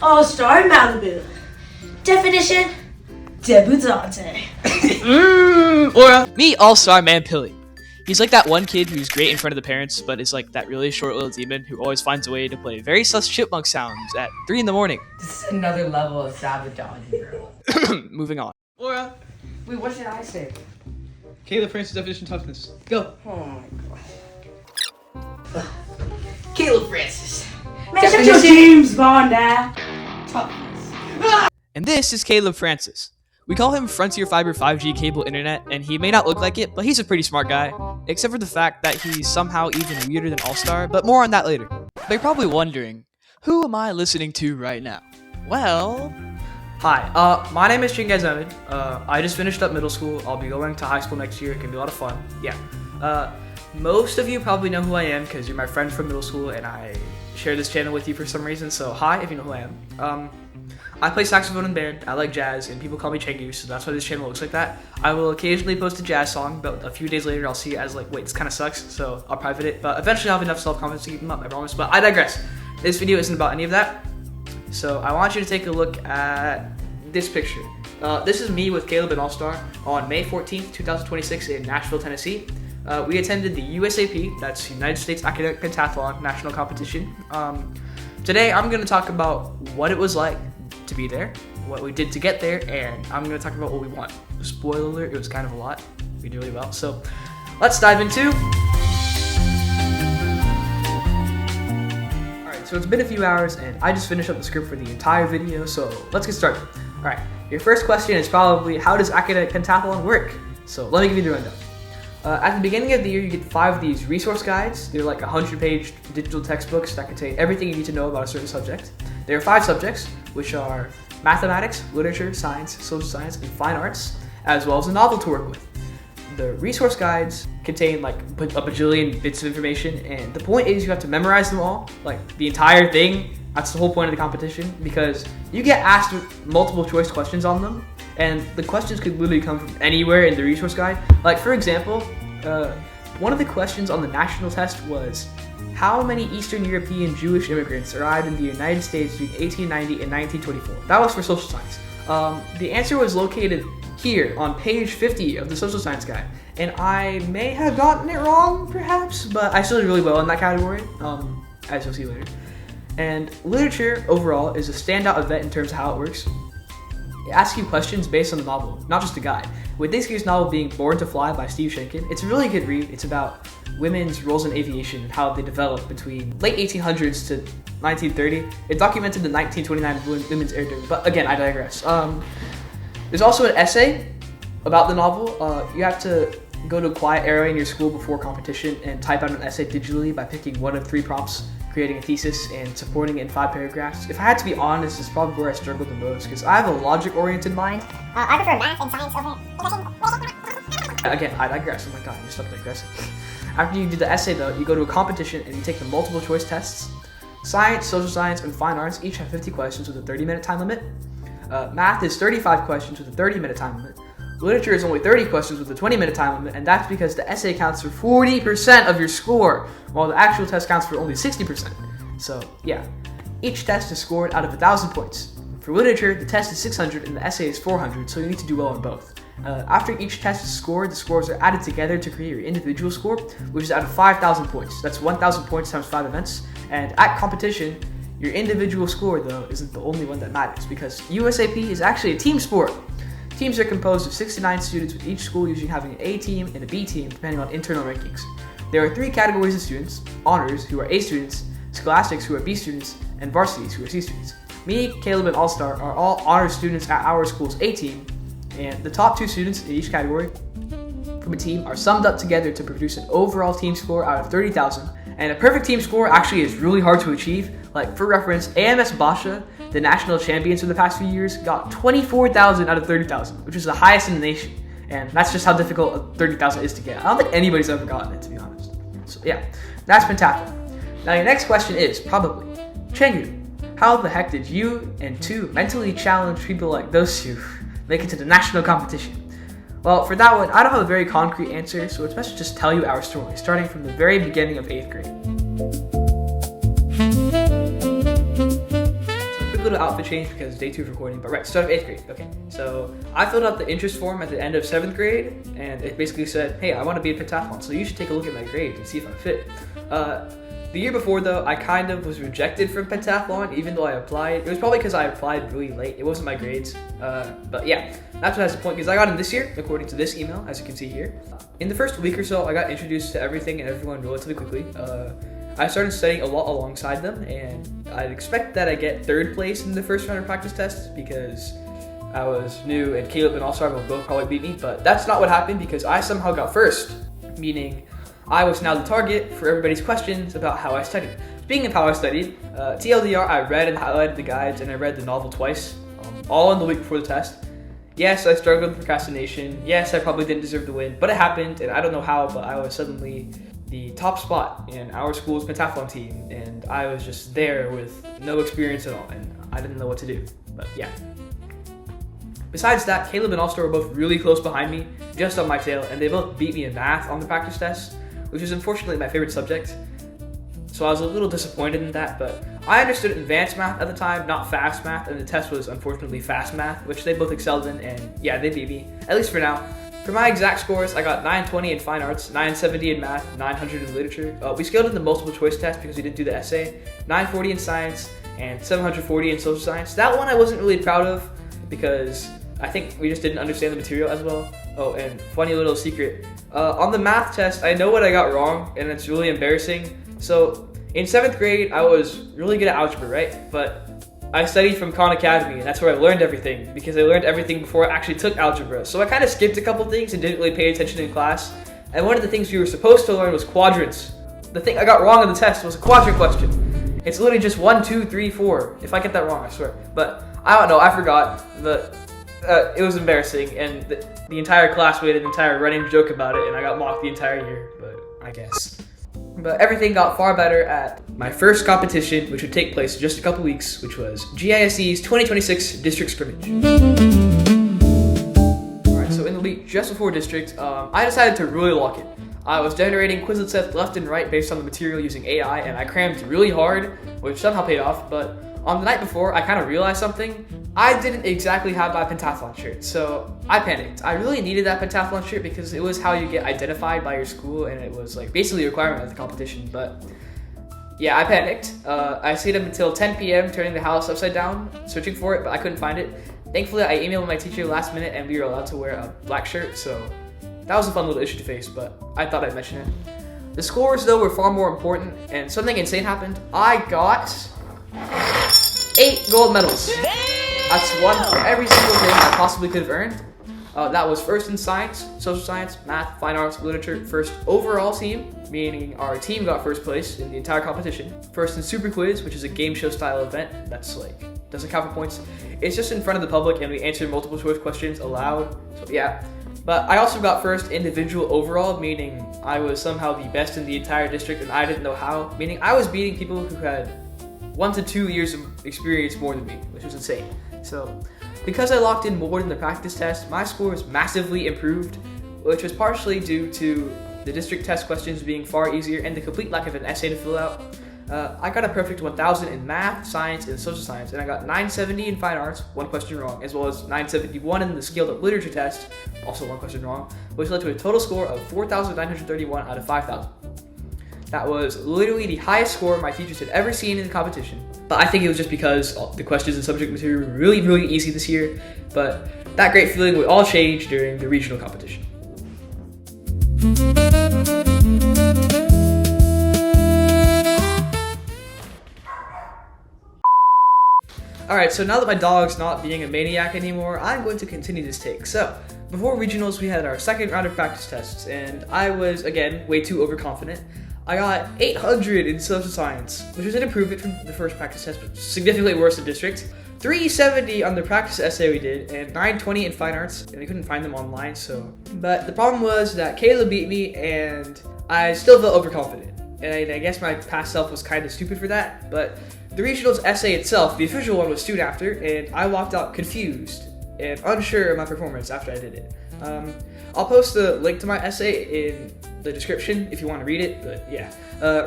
All-Star Malibu. Definition, debutante. Or meet All-Star Man Pilly. He's like that one kid who's great in front of the parents, but is like that really short little demon who always finds a way to play very sus chipmunk sounds at 3 in the morning. This is another level of sabotage, bro. Moving on. Laura. Wait, what should I say? Caleb Francis definition toughness. Go. Oh my god. Caleb Francis. Man, shut your James Bond now. Toughness. And this is Caleb Francis. We call him Frontier Fiber 5G cable internet, and he may not look like it, but he's a pretty smart guy, except for the fact that he's somehow even weirder than All-Star, but more on that later. But you're probably wondering, who am I listening to right now? Well... Hi, my name is chengu. I just finished up middle school. I'll be going to high school next year. It can be a lot of fun. Yeah. Most of you probably know who I am because you're my friend from middle school and I share this channel with you for some reason, so hi if you know who I am. I play saxophone in band, I like jazz, and people call me chengu, so that's why this channel looks like that. I will occasionally post a jazz song, but a few days later I'll see it as like, wait, this kind of sucks, so I'll private it, but eventually I'll have enough self-confidence to keep them up, I promise. But I digress. This video isn't about any of that, so I want you to take a look at this picture. This is me with Caleb and All-Star on May 14th, 2026 in Nashville, Tennessee. We attended the USAP, that's United States Academic Pentathlon National Competition. Today I'm going to talk about what it was like to be there, what we did to get there, and I'm going to talk about what we won. Spoiler alert, it was kind of a lot. We did really well. So let's dive into... Alright, so it's been a few hours and I just finished up the script for the entire video, so let's get started. Alright, your first question is probably, how does Academic Pentathlon work? So let me give you the rundown. At the beginning of the year, you get 5 of these resource guides. They're like 100-page digital textbooks that contain everything you need to know about a certain subject. There are 5 subjects, which are mathematics, literature, science, social science, and fine arts, as well as a novel to work with. The resource guides contain like a bajillion bits of information, and the point is you have to memorize them all, like the entire thing. That's the whole point of the competition, because you get asked multiple choice questions on them, and the questions could literally come from anywhere in the resource guide. Like for example, one of the questions on the national test was, how many Eastern European Jewish immigrants arrived in the United States between 1890 and 1924? That was for social science. The answer was located here on page 50 of the social science guide, and I may have gotten it wrong perhaps, but I still did really well in that category, as you'll see later. And literature overall is a standout event in terms of how it works. It asks you questions based on the novel, not just the guide. With this year's novel being Born to Fly by Steve Schenken, it's a really good read. It's about women's roles in aviation and how they developed between late 1800s to 1930. It documented the 1929 Women's Air Derby, but again, I digress. There's also an essay about the novel. You have to go to a quiet area in your school before competition and type out an essay digitally by picking one of 3 prompts, creating a thesis, and supporting it in 5 paragraphs. If I had to be honest, it's probably where I struggled the most, because I have a logic-oriented mind. I prefer math and science over Again, I digress. Oh my god, you stop digressing. After you do the essay though, you go to a competition and you take the multiple choice tests. Science, social science, and fine arts each have 50 questions with a 30-minute time limit. Math is 35 questions with a 30-minute time limit. Literature is only 30 questions with a 20-minute time limit, and that's because the essay counts for 40% of your score, while the actual test counts for only 60%. So, yeah. Each test is scored out of 1,000 points. For literature, the test is 600 and the essay is 400, so you need to do well on both. After each test is scored, the scores are added together to create your individual score, which is out of 5,000 points. That's 1,000 points times 5 events, and at competition, your individual score, though, isn't the only one that matters, because USAP is actually a team sport. Teams are composed of 69 students, with each school usually having an A team and a B team, depending on internal rankings. There are 3 categories of students: honors, who are A students, scholastics, who are B students, and varsities, who are C students. Me, Caleb, and All-Star are all honors students at our school's A team, and the top 2 students in each category from a team are summed up together to produce an overall team score out of 30,000. And a perfect team score actually is really hard to achieve. Like, for reference, AMS Basha, the national champions for the past few years, got 24,000 out of 30,000, which is the highest in the nation. And that's just how difficult 30,000 is to get. I don't think anybody's ever gotten it, to be honest. So yeah, that's Pentathlon. Now your next question is probably, Chengu, how the heck did you and 2 mentally challenged people like those 2 make it to the national competition? Well, for that one, I don't have a very concrete answer, so it's best to just tell you our story, starting from the very beginning of 8th grade. So little outfit change because it's day 2 of recording, but right, start of 8th grade. Okay, so I filled out the interest form at the end of 7th grade, and it basically said, hey, I want to be a pentathlon, so you should take a look at my grades and see if I'm fit. The year before, though, I kind of was rejected from pentathlon, even though I applied. It was probably because I applied really late. It wasn't my grades. But yeah, that's what has the point, because I got in this year, according to this email, as you can see here. In the first week or so, I got introduced to everything and everyone relatively quickly. I started studying a lot alongside them, and I'd expect that I get 3rd place in the first round of practice tests because I was new and Caleb and All-Star will both probably beat me, but that's not what happened because I somehow got 1st, meaning I was now the target for everybody's questions about how I studied. Speaking of how I studied, TLDR, I read and highlighted the guides and I read the novel twice, all in the week before the test. Yes, I struggled with procrastination. Yes, I probably didn't deserve to win, but it happened, and I don't know how, but I was suddenly the top spot in our school's pentathlon team, and I was just there with no experience at all, and I didn't know what to do, but yeah. Besides that, Caleb and All-Star were both really close behind me, just on my tail, and they both beat me in math on the practice tests, which is unfortunately my favorite subject. So I was a little disappointed in that, but I understood advanced math at the time, not fast math, and the test was unfortunately fast math, which they both excelled in, and yeah, they beat me, at least for now. For my exact scores, I got 920 in fine arts, 970 in math, 900 in literature. We scaled in the multiple choice test because we didn't do the essay, 940 in science, and 740 in social science. That one I wasn't really proud of because I think we just didn't understand the material as well. Oh, and funny little secret. On the math test, I know what I got wrong, and it's really embarrassing. So in 7th grade, I was really good at algebra, right? But I studied from Khan Academy, and that's where I learned everything, because I learned everything before I actually took algebra. So I kind of skipped a couple things and didn't really pay attention in class. And one of the things we were supposed to learn was quadrants. The thing I got wrong on the test was a quadrant question. It's literally just 1, 2, 3, 4. If I get that wrong, I swear. But I don't know, I forgot. It was embarrassing, and the entire class made an entire running joke about it, and I got mocked the entire year, but I guess. But everything got far better at my first competition, which would take place in just a couple weeks, which was GISE's 2026 District Scrimmage. Alright, so in the week just before District, I decided to really lock it. I was generating Quizlet sets left and right based on the material using AI, and I crammed really hard, which somehow paid off, but on the night before, I kind of realized something. I didn't exactly have my pentathlon shirt, so I panicked. I really needed that pentathlon shirt because it was how you get identified by your school, and it was like basically a requirement of the competition, but yeah, I panicked. I stayed up until 10 p.m. turning the house upside down, searching for it, but I couldn't find it. Thankfully, I emailed my teacher last minute and we were allowed to wear a black shirt, so that was a fun little issue to face, but I thought I'd mention it. The scores, though, were far more important, and something insane happened. I got 8 gold medals. That's one for every single thing I possibly could have earned. That was 1st in science, social science, math, fine arts, literature, 1st overall team, meaning our team got 1st place in the entire competition. 1st in super quiz, which is a game show style event that's like, doesn't count for points. It's just in front of the public and we answer multiple choice questions aloud, so yeah. But I also got 1st individual overall, meaning I was somehow the best in the entire district and I didn't know how, meaning I was beating people who had 1 to 2 years of experience more than me, which was insane. So, because I locked in more than the practice test, my scores massively improved, which was partially due to the district test questions being far easier and the complete lack of an essay to fill out. I got a perfect 1,000 in math, science, and social science, and I got 970 in fine arts, 1 question wrong, as well as 971 in the scaled up literature test, also 1 question wrong, which led to a total score of 4,931 out of 5,000. That was literally the highest score my teachers had ever seen in the competition. But I think it was just because the questions and subject material were really, really easy this year. But that great feeling would all change during the regional competition. Alright, so now that my dog's not being a maniac anymore, I'm going to continue this take. So, before regionals, we had our 2nd round of practice tests, and I was, again, way too overconfident. I got 800 in social science, which was an improvement from the first practice test, but significantly worse than district. 370 on the practice essay we did, and 920 in fine arts, and I couldn't find them online, so. But the problem was that Caleb beat me, and I still felt overconfident. And I guess my past self was kind of stupid for that, but the regionals essay itself, the official one, was soon after, and I walked out confused and unsure of my performance after I did it. I'll post the link to my essay in the description if you want to read it, but yeah.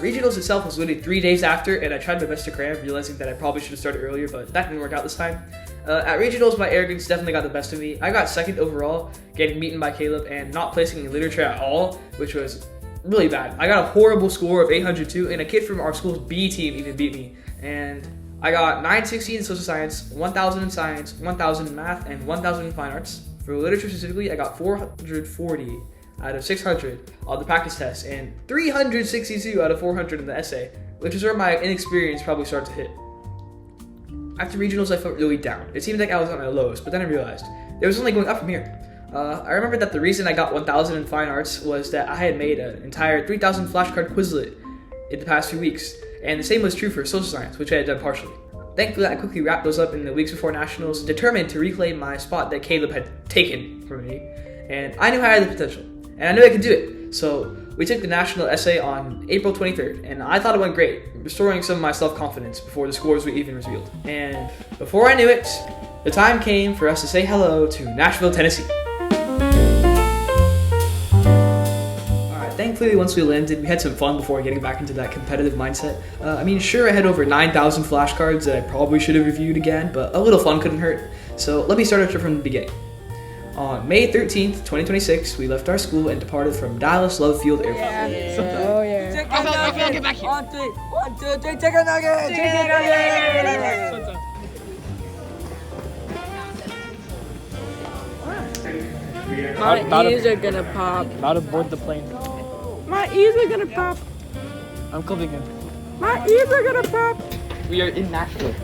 Regionals itself was literally 3 days after, and I tried my best to cram, realizing that I probably should have started earlier, but that didn't work out this time. At regionals, my arrogance definitely got the best of me. I got second overall, getting beaten by Caleb and not placing in literature at all, which was really bad. I got a horrible score of 802, and a kid from our school's B team even beat me. And I got 960 in social science, 1000 in science, 1000 in math, and 1000 in fine arts. For literature specifically, I got 440 out of 600 on the practice test, and 362 out of 400 in the essay, which is where my inexperience probably started to hit. After regionals, I felt really down. It seemed like I was at my lowest, but then I realized there was only going up from here. I remember that the reason I got 1000 in fine arts was that I had made an entire 3000 flashcard Quizlet in the past few weeks, and the same was true for social science, which I had done partially. Thankfully, I quickly wrapped those up in the weeks before nationals, determined to reclaim my spot that Caleb had taken from me, and I knew I had the potential, and I knew I could do it. So we took the national essay on April 23rd, and I thought it went great, restoring some of my self-confidence before the scores were even revealed. And before I knew it, the time came for us to say hello to Nashville, Tennessee. Thankfully, once we landed, we had some fun before getting back into that competitive mindset. I mean, sure, I had over 9,000 flashcards that I probably should have reviewed again, but a little fun couldn't hurt. So let me start it from the beginning. On May 13th, 2026, we left our school and departed from Dallas Love Field Airport. Oh, yeah. Get back here. 1, 2, 3, chicken nugget! Chicken nugget! My ears are gonna pop. About to board the plane. My ears are gonna pop. I'm clipping him. My ears are gonna pop. We are in Nashville.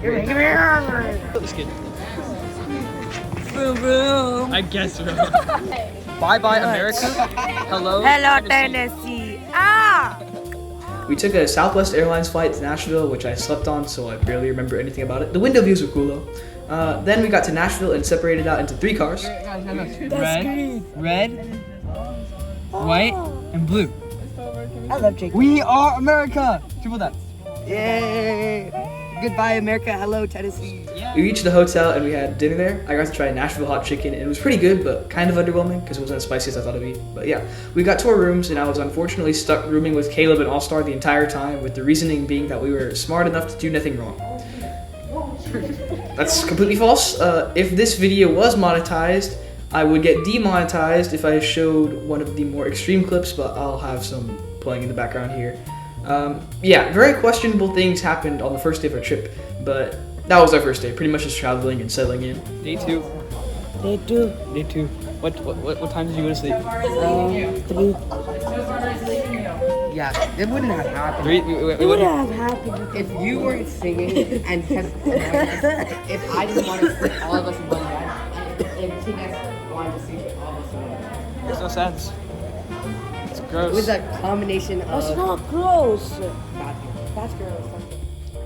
Give me. Just kidding. Boom, boom. I guess so. Bye-bye, America. Hello, Tennessee. Ah! We took a Southwest Airlines flight to Nashville, which I slept on, so I barely remember anything about it. The window views were cool, though. Then we got to Nashville and separated out into 3 cars. Red, white, and blue. I love Jake. We are America. Triple that. Yay! Goodbye, America. Hello, Tennessee. We reached the hotel and we had dinner there. I got to try Nashville hot chicken, and it was pretty good, but kind of underwhelming because it wasn't as spicy as I thought it'd be. But yeah, we got to our rooms, and I was unfortunately stuck rooming with Caleb and All-Star the entire time, with the reasoning being that we were smart enough to do nothing wrong. That's completely false. If this video was monetized, I would get demonetized if I showed one of the more extreme clips, but I'll have some playing in the background here. Yeah, very questionable things happened on the first day of our trip, but that was our first day, pretty much just traveling and settling in. Day 2. Day 2. Day 2. What time did you go to sleep? 3. Yeah, it wouldn't have happened. It would have happened. If you weren't singing and if I didn't want to sleep all of us in one bed, and Tina wanted to sleep all of us in one bed. There's no sense. It's It gross. was a combination of. That's not gross. That's gross.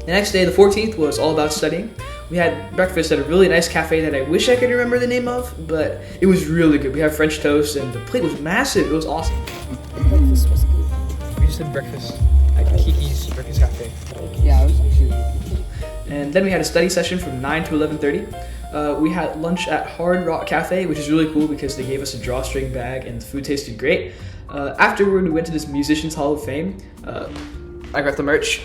The next day, the 14th, was all about studying. We had breakfast at a really nice cafe that I wish I could remember the name of, but it was really good. We had French toast, and the plate was massive. It was awesome. Breakfast was good. We just had breakfast at Kiki's Breakfast Cafe. Yeah, it was actually. And then we had a study session from 9 to 11:30. We had lunch at Hard Rock Cafe, which is really cool because they gave us a drawstring bag and the food tasted great. Afterward, we went to this Musicians Hall of Fame. I got the merch.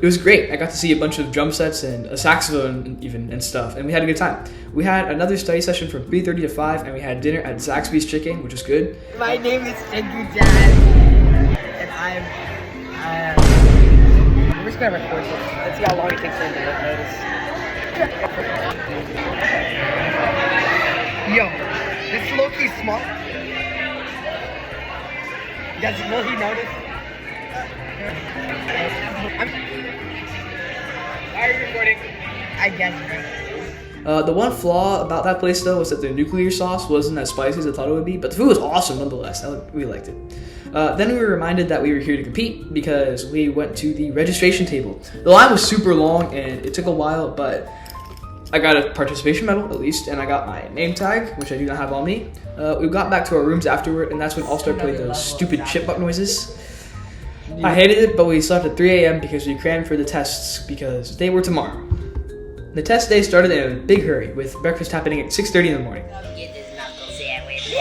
It was great. I got to see a bunch of drum sets and a saxophone even and stuff, and we had a good time. We had another study session from 3:30 to 5, and we had dinner at Zaxby's Chicken, which was good. My name is chengu, and I'm just gonna record this. Let's see how long it takes for him to notice. Yo, this is low-key small. Will he notice? Are you recording? I guess. The one flaw about that place though was that the nuclear sauce wasn't as spicy as I thought it would be, but the food was awesome nonetheless. We liked it. Then we were reminded that we were here to compete because we went to the registration table. The line was super long and it took a while, but I got a participation medal at least, and I got my name tag, which I do not have on me. We got back to our rooms afterward, and that's when All-Star played those stupid chipmunk noises. I hated it, but we slept at 3 a.m. because we crammed for the tests because they were tomorrow. The test day started in a big hurry, with breakfast happening at 6:30 in the morning. Get this knuckle sandwich.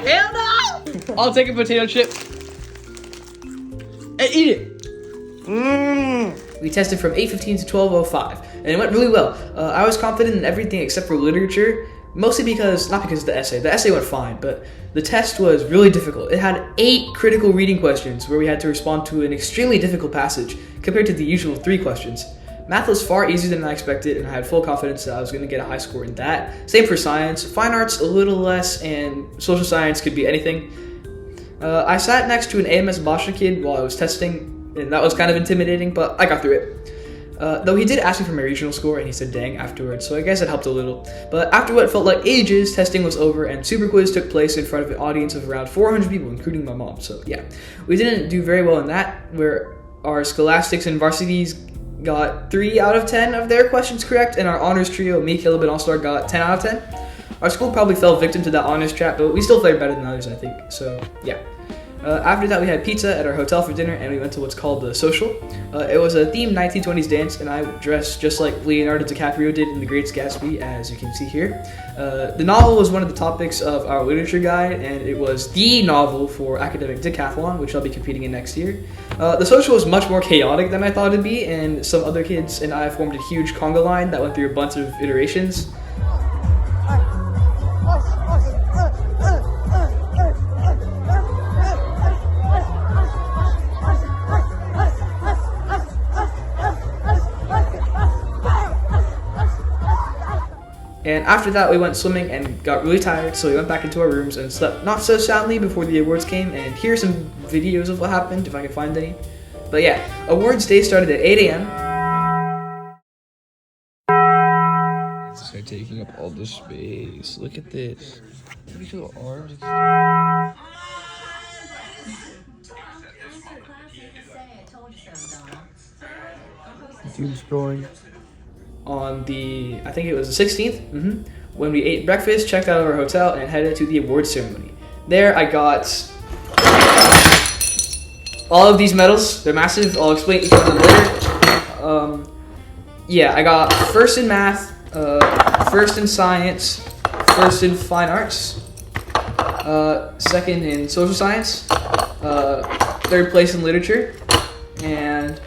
Hell no! I'll take a potato chip and eat it. We tested from 8:15 to 12:05, and it went really well. I was confident in everything except for literature, mostly not because of the essay. The essay went fine, but the test was really difficult. It had 8 critical reading questions where we had to respond to an extremely difficult passage compared to the usual 3 questions. Math was far easier than I expected, and I had full confidence that I was going to get a high score in that. Same for science. Fine arts, a little less, and social science could be anything. I sat next to an AMS Basha kid while I was testing, and that was kind of intimidating, but I got through it. Though he did ask me for my regional score, and he said dang afterwards, so I guess it helped a little. But after what felt like ages, testing was over, and Super Quiz took place in front of an audience of around 400 people, including my mom, so yeah. We didn't do very well in that, where our scholastics and varsities got 3 out of 10 of their questions correct, and our honors trio, me, Caleb, and All-Star got 10 out of 10. Our school probably fell victim to that honors trap, but we still played better than others, I think, so yeah. After that, we had pizza at our hotel for dinner, and we went to what's called the Social. It was a themed 1920s dance, and I dressed just like Leonardo DiCaprio did in The Great Gatsby, as you can see here. The novel was one of the topics of our literature guide, and it was the novel for Academic Pentathlon, which I'll be competing in next year. The Social was much more chaotic than I thought it'd be, and some other kids and I formed a huge conga line that went through a bunch of iterations. And after that, we went swimming and got really tired, so we went back into our rooms and slept not so soundly before the awards came. And here's some videos of what happened, if I can find any. But yeah, awards day started at 8 a.m. They're taking up all the space. Look at this. Look at your arms. Doom scrolling. On the, I think it was the 16th, when we ate breakfast, checked out of our hotel, and headed to the awards ceremony. There I got all of these medals. They're massive. I'll explain each one of them later. Yeah, I got first in math, first in science, first in fine arts, second in social science, third place in literature, and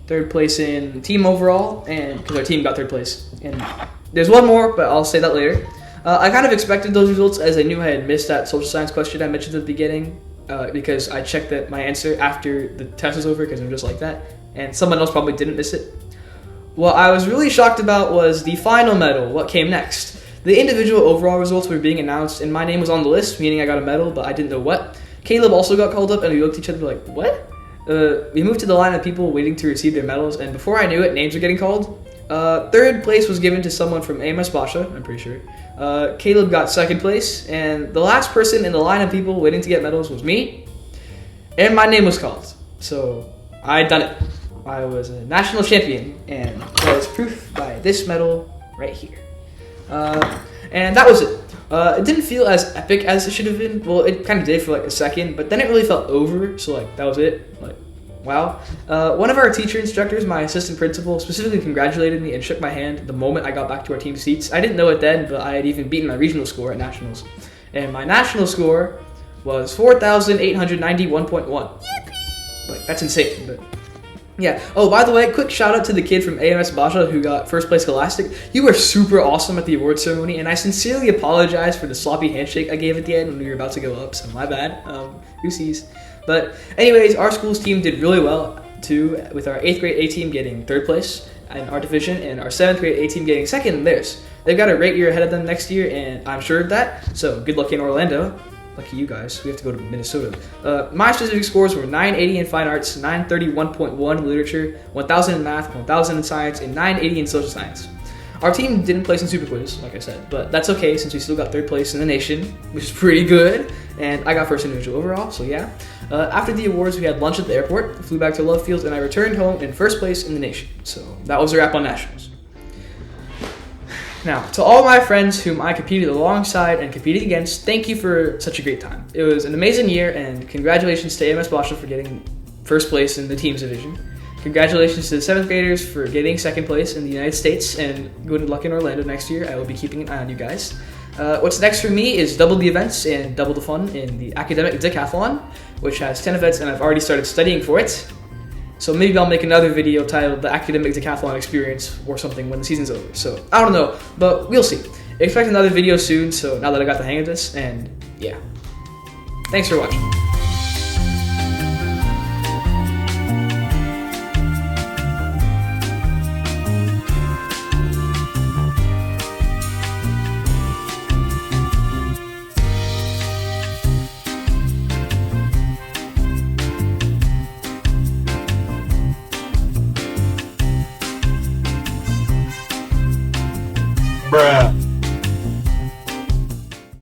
third place in team overall, and because our team got third place. And there's one more, but I'll say that later. I kind of expected those results as I knew I had missed that social science question I mentioned at the beginning, because I checked that my answer after the test was over, because I'm just like that, and someone else probably didn't miss it. What I was really shocked about was the final medal, what came next. The individual overall results were being announced, and my name was on the list, meaning I got a medal, but I didn't know what. Caleb also got called up, and we looked at each other like, what? We moved to the line of people waiting to receive their medals, and before I knew it, names were getting called. Third place was given to someone from AMS Basha, I'm pretty sure. Caleb got second place, and the last person in the line of people waiting to get medals was me, and my name was called. So, I'd done it. I was a national champion, and that is proof by this medal right here. And that was it. It didn't feel as epic as it should have been. Well, it kind of did for like a second, but then it really felt over, so like that was it. Like, wow. One of our teacher instructors, my assistant principal, specifically congratulated me and shook my hand the moment I got back to our team seats. I didn't know it then, but I had even beaten my regional score at nationals. And my national score was 4,891.1. Like, that's insane, but yeah. Oh, by the way, quick shout out to the kid from AMS Basha who got first place Scholastic. You were super awesome at the awards ceremony, and I sincerely apologize for the sloppy handshake I gave at the end when we were about to go up, so my bad. Who sees? But anyways, our school's team did really well too, with our 8th grade A team getting third place in our division, and our 7th grade A team getting second in theirs. They've got a great year ahead of them next year, and I'm sure of that, so good luck in Orlando. Lucky you guys, we have to go to Minnesota. My specific scores were 980 in fine arts, 931.1 in literature, 1000 in math, 1000 in science, and 980 in social science. Our team didn't place in Super Quiz, like I said, but that's okay since we still got third place in the nation, which is pretty good, and I got first individual overall, so yeah. After the awards, we had lunch at the airport, flew back to Love Field, and I returned home in first place in the nation. So that was a wrap on nationals. Now, to all my friends whom I competed alongside and competed against, thank you for such a great time. It was an amazing year, and congratulations to AMS Basha for getting first place in the teams division. Congratulations to the 7th graders for getting second place in the United States, and good luck in Orlando next year. I will be keeping an eye on you guys. What's next for me is double the events and double the fun in the Academic Decathlon, which has 10 events, and I've already started studying for it. So maybe I'll make another video titled the Academic Pentathlon Experience or something when the season's over. So I don't know, but we'll see. Expect another video soon, so now that I got the hang of this, and yeah. Thanks for watching.